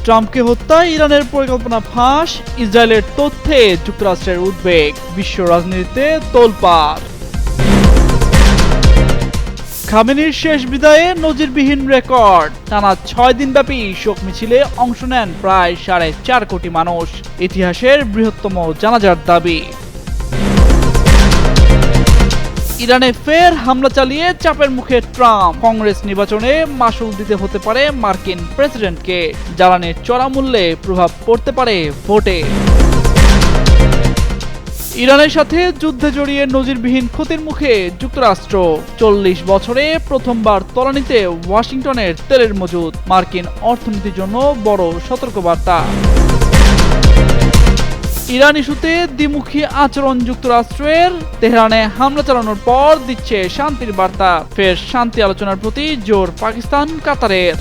ট্রাম্পকে হত্যায় ইরানের পরিকল্পনা ফাঁস, ইসরায়েলের তথ্যে যুক্তরাষ্ট্রের উদ্বেগ, বিশ্ব রাজনীতিতে তোলপাড়। খামেনির শেষ বিদায়ে নজিরবিহীন রেকর্ড, টানা 6 দিনব্যাপী শোক মিছিলে অংশ নেন প্রায় 4.5 কোটি মানুষ, ইতিহাসের বৃহত্তম জানাজার দাবি। ইরানে ফের হামলা চালিয়ে চাপের মুখে ট্রাম্প, কংগ্রেস নির্বাচনে মাশুল দিতে হতে পারে মার্কিন প্রেসিডেন্টকে, জ্বালানির চড়া মূল্যে প্রভাব পড়তে পারে ভোটে। ইরানের সাথে যুদ্ধে জড়িয়ে নজিরবিহীন ক্ষতির মুখে যুক্তরাষ্ট্র, 40 বছরে প্রথমবার তলানিতে ওয়াশিংটনের তেলের মজুদ, মার্কিন অর্থনীতির জন্য বড় সতর্কবার্তা। ইরান ইস্যুতে দ্বিমুখী আচরণ যুক্তরাষ্ট্রের, তেহরানে হামলা চালানোর পর দিচ্ছে শান্তির বার্তা, ফের শান্তি আলোচনার প্রতি জোর পাকিস্তান কাতারের।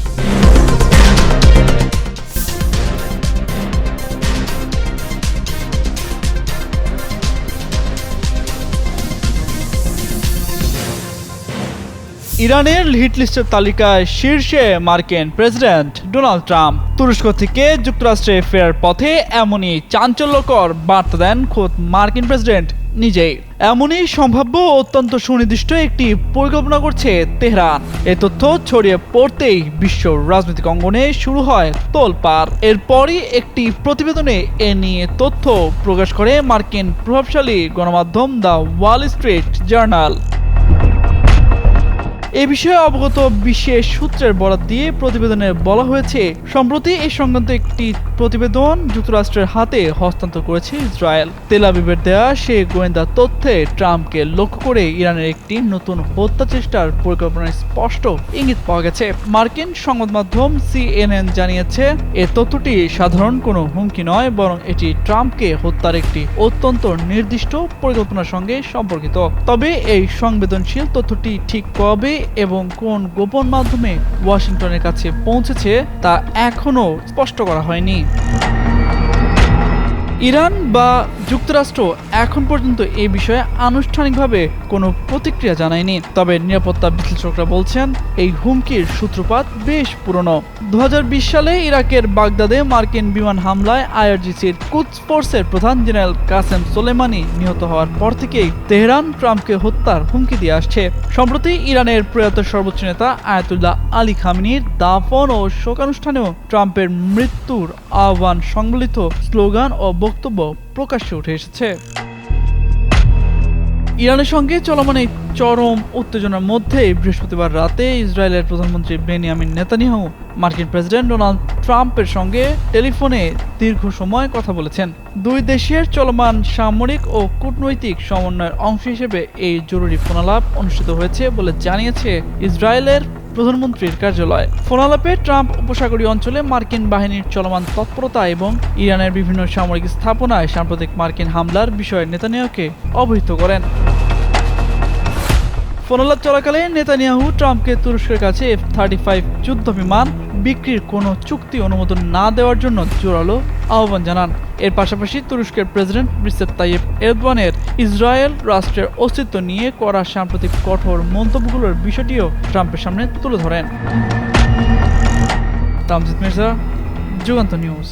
ইরানের হিট লিস্টের তালিকায় শীর্ষে মার্কিন প্রেসিডেন্ট ডোনাল্ড ট্রাম্প। তুরস্ক থেকে যুক্তরাষ্ট্রে ফেরার পথে এমনই চাঞ্চল্যকর বার্তা দেন খোদ মার্কিন প্রেসিডেন্ট নিজেই। এমনই সম্ভাব্য অত্যন্ত সুনির্দিষ্ট একটি পরিকল্পনা করছে তেহরান। এ তথ্য ছড়িয়ে পড়তেই বিশ্ব রাজনৈতিক অঙ্গনে শুরু হয় তোলপাড়। এরপরই একটি প্রতিবেদনে এ নিয়ে তথ্য প্রকাশ করে মার্কিন প্রভাবশালী গণমাধ্যম দ্য ওয়াল স্ট্রিট জার্নাল। এ বিষয়ে অবগত বিশেষ সূত্রের বরাত দিয়ে প্রতিবেদনে বলা হয়েছে, সম্প্রতি এই সংক্রান্ত একটি প্রতিবেদন যুক্তরাষ্ট্রের হাতে হস্তান্তর করেছে ইসরায়েল। তেল আবিবের দেয়া সে গোয়েন্দা তথ্যে ট্রাম্পকে লক্ষ্য করে ইরানের একটি নতুন হত্যা চেষ্টার পরিকল্পনার স্পষ্ট ইঙ্গিত পাওয়া গেছে। মার্কিন সংবাদ মাধ্যম CNN জানিয়েছে, এ তথ্যটি সাধারণ কোনো হুমকি নয়, বরং এটি ট্রাম্পকে হত্যার একটি অত্যন্ত নির্দিষ্ট পরিকল্পনার সঙ্গে সম্পর্কিত। তবে এই সংবেদনশীল তথ্যটি ঠিক কবে এবং কোন গোপন মাধ্যমে ওয়াশিংটনের কাছে পৌঁছেছে তা এখনো স্পষ্ট করা হয়নি। ইরান বা যুক্তরাষ্ট্র এখন পর্যন্ত এই বিষয়ে আনুষ্ঠানিকভাবে কোনো প্রতিক্রিয়া জানায়নি। তবে নিরাপত্তা বিশ্লেষকরা বলছেন, এই হুমকির সূত্রপাত বেশ পুরনো। 2020 সালে ইরাকের বাগদাদে মার্কিন বিমান হামলায় IRGCর কুদস ফোর্সের প্রধান জেনারেল কাসেম সোলেমানি নিহত হওয়ার পর থেকেই তেহরান ট্রাম্পকে হত্যার হুমকি দিয়ে আসছে। সম্প্রতি ইরানের প্রয়াত সর্বোচ্চ নেতা আয়াতুল্লাহ আলী খামেনির দাফন ও শোকানুষ্ঠানেও ট্রাম্পের মৃত্যুর আহ্বান সংবলিত স্লোগান ও বক্তব্য প্রকাশ্যে উঠে এসেছে। ইরানের সঙ্গে চলমান এই চরম উত্তেজনার মধ্যে বৃহস্পতিবার রাতে ইসরায়েলের প্রধানমন্ত্রী বেনিয়ামিন নেতানিয়াহু মার্কিন প্রেসিডেন্ট ডোনাল্ড ট্রাম্পের সঙ্গে টেলিফোনে দীর্ঘ সময় কথা বলেছেন। দুই দেশের চলমান সামরিক ও কূটনৈতিক সমন্বয়ের অংশ হিসেবে এই জরুরি ফোনালাপ অনুষ্ঠিত হয়েছে বলে জানিয়েছে ইসরায়েলের প্রধানমন্ত্রীর কার্যালয়। ফোনালাপে ট্রাম্প উপসাগরীয় অঞ্চলে মার্কিন বাহিনীর চলমান তৎপরতা এবং ইরানের বিভিন্ন সামরিক স্থাপনায় সাম্প্রতিক মার্কিন হামলার বিষয়ে নেতানিয়াহুকে অবহিত করেন। ফোনালাপ চলাকালে নেতানিয়াহু ট্রাম্পকে তুরস্কের কাছে F-35 যুদ্ধ বিমান বিক্রির কোনো চুক্তি অনুমোদন না দেওয়ার জন্য জোরালো আহ্বান জানান। এর পাশাপাশি তুরস্কের প্রেসিডেন্ট রিসেপ তাইয়েপ এরদোয়ানের ইসরায়েল রাষ্ট্রের অস্তিত্ব নিয়ে করা সাম্প্রতিক কঠোর মন্তব্যগুলোর বিষয়টিও ট্রাম্পের সামনে তুলে ধরেন। তামজিদ মির্জা, যুগান্ত নিউজ।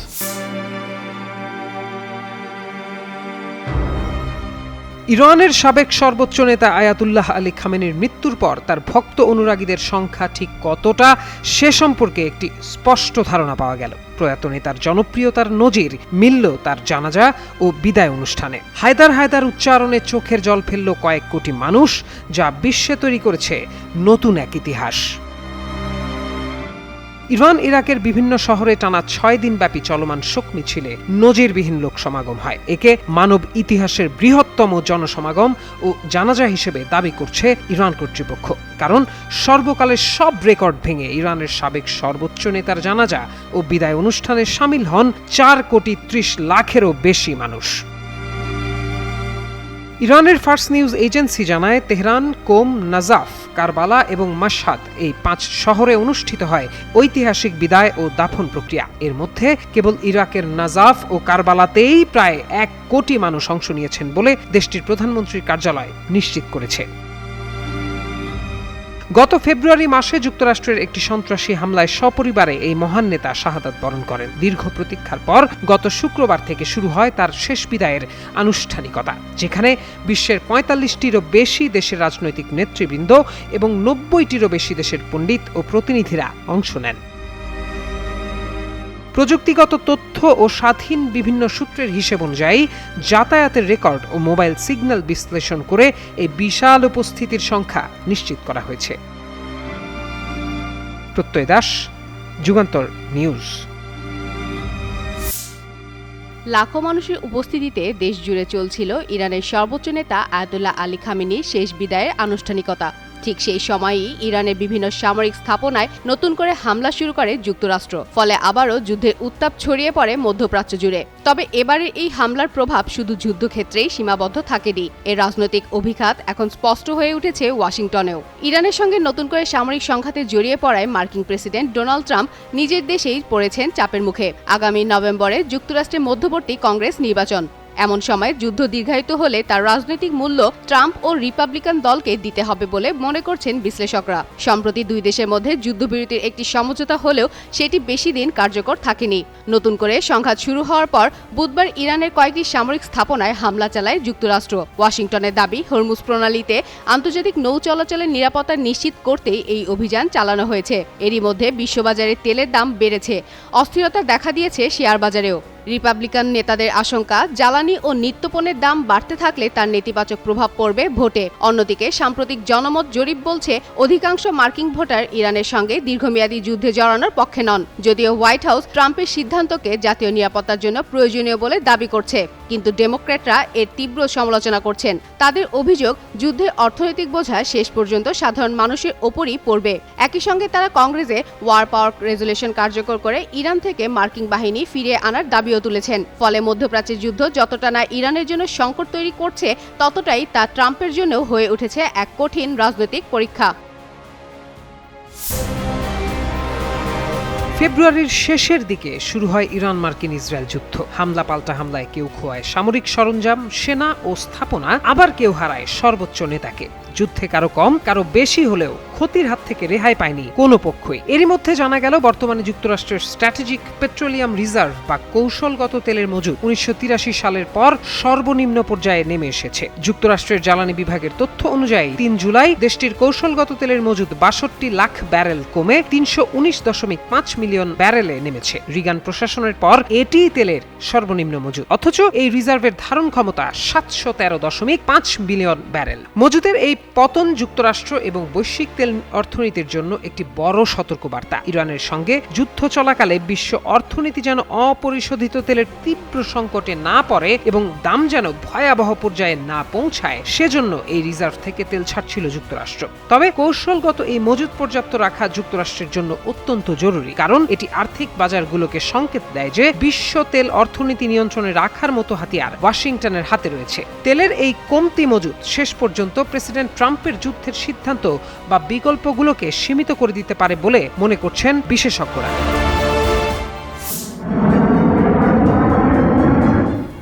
ইরানের সাবেক সর্বোচ্চ নেতা আয়াতুল্লাহ আলী খামেনির মৃত্যুর পর তার ভক্ত অনুরাগীদের সংখ্যা ঠিক কতটা সে সম্পর্কে একটি স্পষ্ট ধারণা পাওয়া গেল। প্রয়াত নেতার জনপ্রিয়তার নজির মিলল তার জানাজা ও বিদায় অনুষ্ঠানে। হায়দার হায়দার উচ্চারণে চোখের জল ফেলল কয়েক কোটি মানুষ, যা বিশ্বে তৈরি করেছে নতুন এক ইতিহাস। ইরান ইরাকের বিভিন্ন শহরে টানা 6 দিনব্যাপী চলমান শোক মিছিলে নজিরবিহীন লোক সমাগম হয়। একে মানব ইতিহাসের বৃহত্তম জনসমাগম ও জানাজা হিসেবে দাবি করছে ইরান কর্তৃপক্ষ। কারণ সর্বকালের সব রেকর্ড ভেঙে ইরানের সাবেক সর্বোচ্চ নেতার জানাজা ও বিদায় অনুষ্ঠানে সামিল হন 4,30,00,000-এরও বেশি মানুষ। ইরানের ফার্স নিউজ এজেন্সি জানায়, তেহরান, কোম, নাজাফ, কারবালা এবং মাশহাদ এই 5 শহরে অনুষ্ঠিত হয় ঐতিহাসিক বিদায় ও দাফন প্রক্রিয়া। এর মধ্যে কেবল ইরাকের নাজাফ ও কারবালাতেই প্রায় 1 কোটি মানুষ অংশ নিয়েছেন বলে দেশটির প্রধানমন্ত্রীর কার্যালয় নিশ্চিত করেছে। গত ফেব্রুয়ারি মাসে যুক্তরাষ্ট্রের একটি সন্ত্রাসী হামলায় সপরিবারে এই মহান নেতা শাহাদাত বরণ করেন। দীর্ঘ প্রতীক্ষার পর গত শুক্রবার থেকে শুরু হয় তার শেষ বিদায়ের আনুষ্ঠানিকতা, যেখানে বিশ্বের ৪৫টিরও বেশি দেশের রাজনৈতিক নেতৃবৃন্দ এবং ৯০টিরও বেশি দেশের পণ্ডিত ও প্রতিনিধিরা অংশ নেন। প্রযুক্তিগত তথ্য ও স্বাধীন বিভিন্ন সূত্রের হিসেব অনুযায়ী যাতায়াতের রেকর্ড ও মোবাইল সিগন্যাল বিশ্লেষণ করে এই বিশাল উপস্থিতির সংখ্যা নিশ্চিত করা হয়েছে। প্রত্যয় দাস, যুগান্তর নিউজ। লাখো মানুষের উপস্থিতিতে দেশ জুড়ে চলছিল ইরানের সর্বোচ্চ নেতা আয়াতুল্লাহ আলী খামেনির শেষ বিদায়ের আনুষ্ঠানিকতা। ঠিক সেই সময়ই ইরানের বিভিন্ন সামরিক স্থাপনায় নতুন করে হামলা শুরু করে যুক্তরাষ্ট্র, ফলে আবারও যুদ্ধের উত্তাপ ছড়িয়ে পড়ে মধ্যপ্রাচ্য জুড়ে। তবে এবারের এই হামলার প্রভাব শুধু যুদ্ধক্ষেত্রেই সীমাবদ্ধ থাকেনি, এর রাজনৈতিক অভিঘাত এখন স্পষ্ট হয়ে উঠেছে ওয়াশিংটনেও। ইরানের সঙ্গে নতুন করে সামরিক সংঘাতে জড়িয়ে পড়ায় মার্কিন প্রেসিডেন্ট ডোনাল্ড ট্রাম্প নিজের দেশেই পড়েছেন চাপের মুখে। আগামী নভেম্বরে যুক্তরাষ্ট্রের মধ্যবর্তী কংগ্রেস নির্বাচন। এমন সময় যুদ্ধ দীর্ঘায়িত হলে তার রাজনৈতিক মূল্য ট্রাম্প ও রিপাবলিকান দলকে দিতে হবে বলে মনে করছেন বিশ্লেষকরা। সম্প্রতি দুই দেশের মধ্যে যুদ্ধবিরতির একটি সমঝোতা হলেও সেটি বেশি দিন কার্যকর থাকেনি। নতুন করে সংঘাত শুরু হওয়ার পর বুধবার ইরানের কয়েকটি সামরিক স্থাপনায় হামলা চালায় যুক্তরাষ্ট্র। ওয়াশিংটনের দাবি, হরমুজ প্রণালীতে আন্তর্জাতিক নৌ চলাচলের নিরাপত্তা নিশ্চিত করতেই এই অভিযান চালানো হয়েছে। এরই মধ্যে বিশ্ববাজারে তেলের দাম বেড়েছে, অস্থিরতা দেখা দিয়েছে শেয়ার বাজারেও। রিপাবলিকান নেতাদের আশঙ্কা, জ্বালানি ও নিত্যপণ্যের দাম বাড়তে থাকলে তার নেতিবাচক প্রভাব পড়বে ভোটে। অন্যদিকে সাম্প্রতিক জনমত জরিপ বলছে অধিকাংশ মার্কিন ভোটার ইরানের সঙ্গে দীর্ঘমেয়াদী যুদ্ধে জড়ানোর পক্ষে নন। যদিও হোয়াইট হাউস ট্রাম্পের সিদ্ধান্তকে জাতীয় নিরাপত্তার জন্য প্রয়োজনীয় বলে দাবি করছে, কিন্তু ডেমোক্র্যাটরা এর তীব্র সমালোচনা করছেন। তাদের অভিযোগ, যুদ্ধের অর্থনৈতিক বোঝা শেষ পর্যন্ত সাধারণ মানুষের ওপরই পড়বে। একই সঙ্গে তারা কংগ্রেসে ওয়ার পাওয়ার রেজুলেশন কার্যকর করে ইরান থেকে মার্কিন বাহিনী ফিরিয়ে আনার দাবি তুলেছেন। ফলে মধ্যপ্রাচ্যের যুদ্ধ যতটা না ইরানের জন্য সংকট তৈরি করছে, ততটাই তা ট্রাম্পের জন্য হয়ে উঠেছে এক কঠিন রাজনৈতিক পরীক্ষা। ফেব্রুয়ারির শেষের দিকে শুরু হয় ইরান মার্কিন ইসরায়েল যুদ্ধ। হামলা পাল্টা হামলায় কেউ খোয়ায় সামরিক সরঞ্জাম, সেনা ও স্থাপনা, আবার কেউ হারায় সর্বোচ্চ নেতাকে। যুদ্ধে কারো কম কারো বেশি হলেও ক্ষতির হাত থেকে রেহাই পায়নি কোনো পক্ষই। এরই মধ্যে জানা গেল বর্তমানে যুক্তরাষ্ট্রের স্ট্র্যাটেজিক পেট্রোলিয়াম রিজার্ভ বা কৌশলগত তেলের মজুদ ১৯৮৩ সালের পর সর্বনিম্ন পর্যায়ে নেমে এসেছে। যুক্তরাষ্ট্রের জ্বালানি বিভাগের তথ্য অনুযায়ী ৩ জুলাই দেশটির কৌশলগত তেলের মজুদ ৬২ লাখ ব্যারেল কমে ৩১৯.৫ মিলিয়ন ব্যারেলে নেমেছে। রিগান প্রশাসনের পর এটিই তেলের সর্বনিম্ন মজুদ। অথচ এই রিজার্ভের ধারণ ক্ষমতা ৭১৩.৫ মিলিয়ন ব্যারেল। মজুদের এই পতন যুক্তরাষ্ট্র এবং বৈশ্বিক তেল অর্থনীতির জন্য একটি বড় সতর্কবার্তা। ইরানের সঙ্গে যুদ্ধ চলাকালে বিশ্ব অর্থনীতি যেন অপরিশোধিত তেলের তীব্র সংকটে না পড়ে এবং দাম যেন ভয়াবহ পর্যায়ে না পৌঁছায়, সেজন্য এই রিজার্ভ থেকে তেল ছাড়ছিল যুক্তরাষ্ট্র। তবে কৌশলগত এই মজুদ পর্যাপ্ত রাখা যুক্তরাষ্ট্রের জন্য অত্যন্ত জরুরি, কারণ এটি আর্থিক বাজারগুলোকে সংকেত দেয় যে বিশ্ব তেল অর্থনীতি নিয়ন্ত্রণে রাখার মতো হাতিয়ার ওয়াশিংটনের হাতে রয়েছে। তেলের এই কমতি মজুদ শেষ পর্যন্ত প্রেসিডেন্ট ট্রাম্পের যুদ্ধের সিদ্ধান্ত বা বিকল্পগুলোকে সীমিত করে দিতে পারে বলে মনে করছেন বিশেষজ্ঞরা।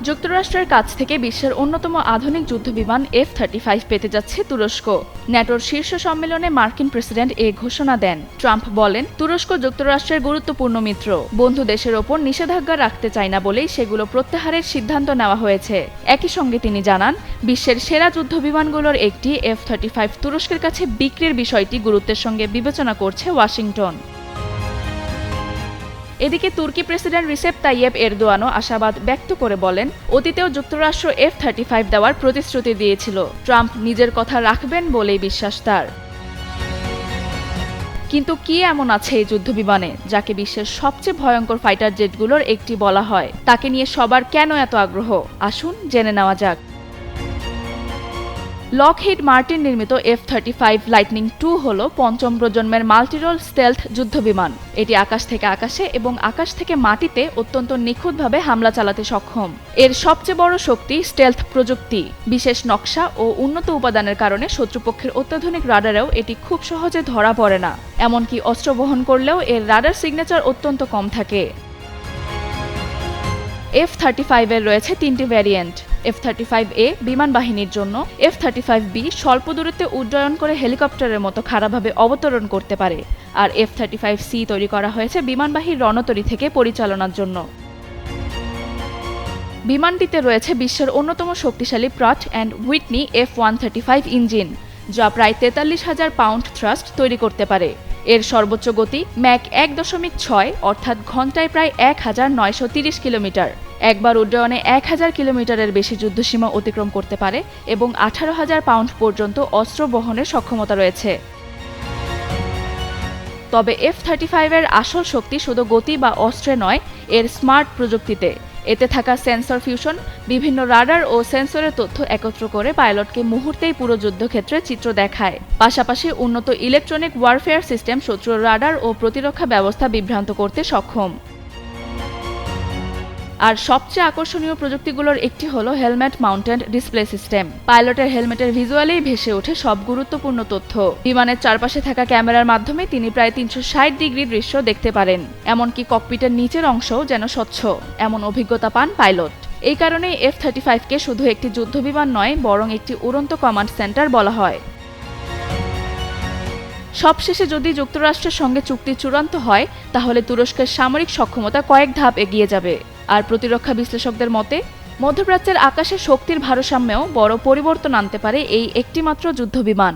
যুক্তরাষ্ট্রের কাছ থেকে বিশ্বের অন্যতম আধুনিক যুদ্ধবিমান F-35 পেতে যাচ্ছে তুরস্ক। ন্যাটোর শীর্ষ সম্মেলনে মার্কিন প্রেসিডেন্ট এ ঘোষণা দেন। ট্রাম্প বলেন, তুরস্ক যুক্তরাষ্ট্রের গুরুত্বপূর্ণ মিত্র, বন্ধু দেশের ওপর নিষেধাজ্ঞা রাখতে চায় না বলেই সেগুলো প্রত্যাহারের সিদ্ধান্ত নেওয়া হয়েছে। একই সঙ্গে তিনি জানান, বিশ্বের সেরা যুদ্ধবিমানগুলোর একটি F-35 তুরস্কের কাছে বিক্রির বিষয়টি গুরুত্বের সঙ্গে বিবেচনা করছে ওয়াশিংটন। এদিকে তুর্কি প্রেসিডেন্ট রিসেপ তাইয়েপ এরদোয়ানও আশাবাদ ব্যক্ত করে বলেন, অতীতেও যুক্তরাষ্ট্র F-35 দেওয়ার প্রতিশ্রুতি দিয়েছিল। ট্রাম্প নিজের কথা রাখবেন বলেই বিশ্বাস তার। কিন্তু কি এমন আছে এই যুদ্ধবিমানে যাকে বিশ্বের সবচেয়ে ভয়ঙ্কর ফাইটার জেটগুলোর একটি বলা হয়? তাকে নিয়ে সবার কেন এত আগ্রহ? আসুন জেনে নেওয়া যাক। লকহিড মার্টিন নির্মিত F-35 লাইটনিং 2 হল পঞ্চম প্রজন্মের মাল্টিরোল স্টেলথ যুদ্ধবিমান। এটি আকাশ থেকে আকাশে এবং আকাশ থেকে মাটিতে অত্যন্ত নিখুঁতভাবে হামলা চালাতে সক্ষম। এর সবচেয়ে বড় শক্তি স্টেলথ প্রযুক্তি। বিশেষ নকশা ও উন্নত উপাদানের কারণে শত্রুপক্ষের অত্যাধুনিক রাডারেও এটি খুব সহজে ধরা পড়ে না। এমনকি অস্ত্র বহন করলেও এর রাডার সিগনেচার অত্যন্ত কম থাকে। F-35 এর রয়েছে 3টি ভ্যারিয়েন্ট। F-35A বিমান বাহিনীর জন্য, F-35B স্বল্প দূরত্বে উড্ডয়ন করে হেলিকপ্টারের মতো খাড়াভাবে অবতরণ করতে পারে, আর F-35C তৈরি করা হয়েছে বিমানবাহী রণতরী থেকে পরিচালনার জন্য। বিমানটিতে রয়েছে বিশ্বের অন্যতম শক্তিশালী প্রট অ্যান্ড হুইটনি F-135 ইঞ্জিন, যা প্রায় 43,000 পাউন্ড থ্রাস্ট তৈরি করতে পারে। এর সর্বোচ্চ গতি ম্যাক 1.6 অর্থাৎ ঘন্টায় প্রায় 1930 কিলোমিটার। একবার উড্ডয়নে 1000 কিলোমিটারের বেশি যুদ্ধসীমা অতিক্রম করতে পারে এবং 18,000 পাউন্ড পর্যন্ত অস্ত্র বহনের সক্ষমতা রয়েছে। তবে F-35 এর আসল শক্তি শুধু গতি বা অস্ত্রে নয়, এর স্মার্ট প্রযুক্তিতে। এতে থাকা সেন্সর ফিউশন বিভিন্ন রাডার ও সেন্সরের তথ্য একত্র করে পাইলটকে মুহূর্তেই পুরো যুদ্ধক্ষেত্রে চিত্র দেখায়। পাশাপাশি উন্নত ইলেকট্রনিক ওয়ারফেয়ার সিস্টেম শত্রুর রাডার ও প্রতিরক্ষা ব্যবস্থা বিভ্রান্ত করতে সক্ষম। আর সবচেয়ে আকর্ষণীয় প্রযুক্তিগুলোর একটি হলো হেলমেট মাউন্টেড ডিসপ্লে সিস্টেম। পাইলটের হেলমেটের ভিজুয়ালেই ভেসে ওঠে সব গুরুত্বপূর্ণ তথ্য। বিমানের চারপাশে থাকা ক্যামেরার মাধ্যমে তিনি প্রায় 360 ডিগ্রি দৃশ্য দেখতে পারেন। এমনকি ককপিটের নিচের অংশও যেন স্বচ্ছ, এমন অভিজ্ঞতা পান পাইলট। এই কারণেই F-35কে শুধু একটি যুদ্ধবিমান নয়, বরং একটি উড়ন্ত কমান্ড সেন্টার বলা হয়। সবশেষে যদি যুক্তরাষ্ট্রের সঙ্গে চুক্তি চূড়ান্ত হয়, তাহলে তুরস্কের সামরিক সক্ষমতা কয়েক ধাপ এগিয়ে যাবে। আর প্রতিরক্ষা বিশ্লেষকদের মতে মধ্যপ্রাচ্যের আকাশে শক্তির ভারসাম্যেও বড় পরিবর্তন আনতে পারে এই একটিমাত্র যুদ্ধবিমান।